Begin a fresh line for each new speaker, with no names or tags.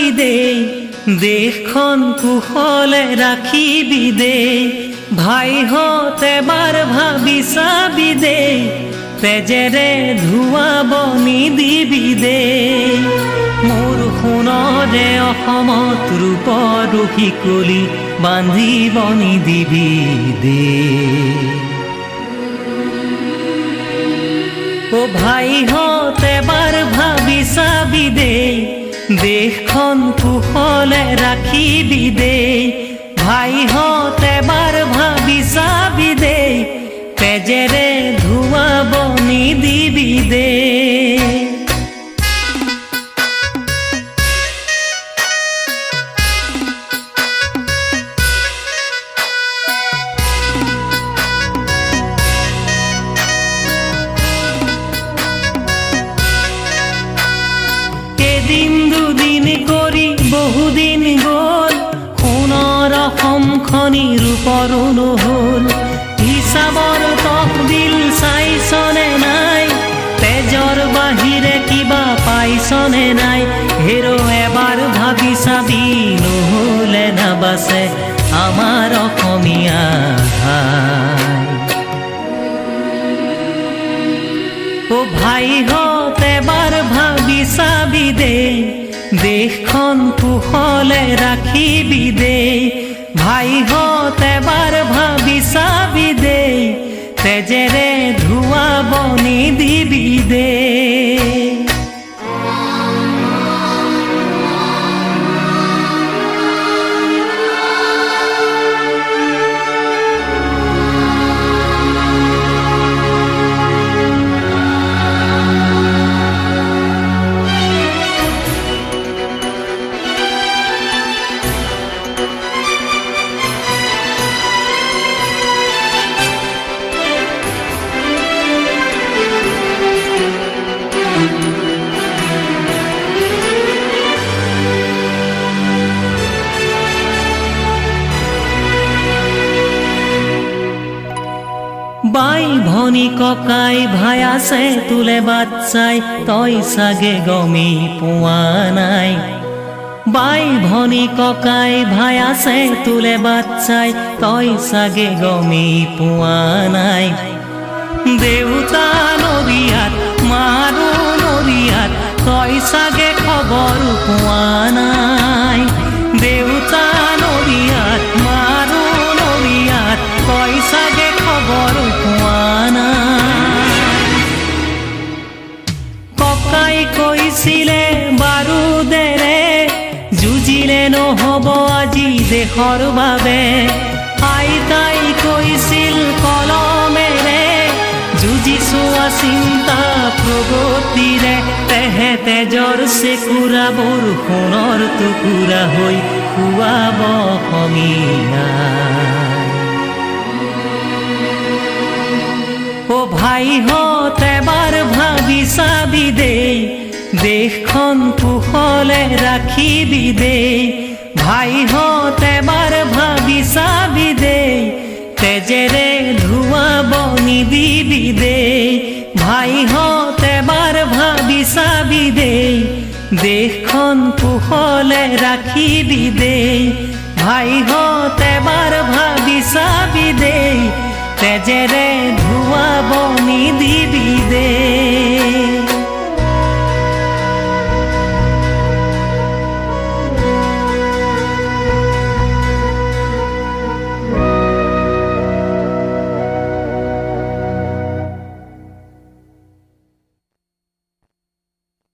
বিচাবি দে দেশখন কুশলে ৰাখিবি দে ভাইহঁত এবাৰ ভাবি চাবি দে তেজেৰে ধুৱাব নিদিবি দে মোৰ সোণৰে অসমত ৰূপৰ শিকলি বান্ধিব নিদিবি দে ও ভাইহঁত এবাৰ ভাবি চাবি দে দেশখন কুশলে ৰাখিবি দে ভাইহঁত এবাৰ ভাবি চাবি দে তেজেৰে ধুৱাব নিদিবি দে এদিন দুদিন কৰি বহুদিন গ'ল সোণৰ অসমখনি ৰূপৰ নহ'ল হিচাপৰ তহবিল চাইছনে নাই তেজৰ বাহিৰে কিবা পাইছনে নাই হেৰ' এবাৰ ভাবি চাবি নহ'লে নাবাচে আমাৰ অসমীয়া ভাই ও ভাইহঁত এবাৰ ভাবি চাবি দে দেশখন কুশলে ৰাখিবি দে ভাইহঁত এবাৰ ভাবি চাবি দে তেজেৰে ধুৱাব নিদিবি দে বাই ভনী ককাই ভাই আছে তোলে বাচ্চাই তই চাগে গমেই পোৱা নাই বাই ভনী ককাই ভাই আছে তোলে বাচ্চাই তই চাগে গমেই পোৱা নাই দেউতা নৰিয়াত মাৰো নৰিয়াত তই চাগে খবৰ পোৱা নাই দেউতা নৰিয়াত মাৰো নৰিয়াত তই চাগে খবৰ পোৱা নাই ককাই কৈছিলে বাৰুদেৰে যুঁজিলে নহ'ব আজি দেশৰ বাবে আইতাই কৈছিল কলমেৰে যুঁজিছো চিন্তা প্ৰগতিৰে তেহে তেজৰ চেকুৰাবোৰ সোণৰ টুকুৰা হৈ খুৱাব অসমীয়াই ও ভাইহঁত এবাৰ ভাবি চাবি দে দেশখন কুশলে ৰাখিবি দে ভাইহঁত এবাৰ ভাবি চাবি দে তেজেৰে ধুৱাব নিদিবি দে ভাইহঁত এবাৰ ভাবি চাবি দে দেশখন কুশলে ৰাখিবি দে ভাইহঁত এবাৰ ভাবি চাবি দে তেজেৰে ধুৱাব নিদিবি দে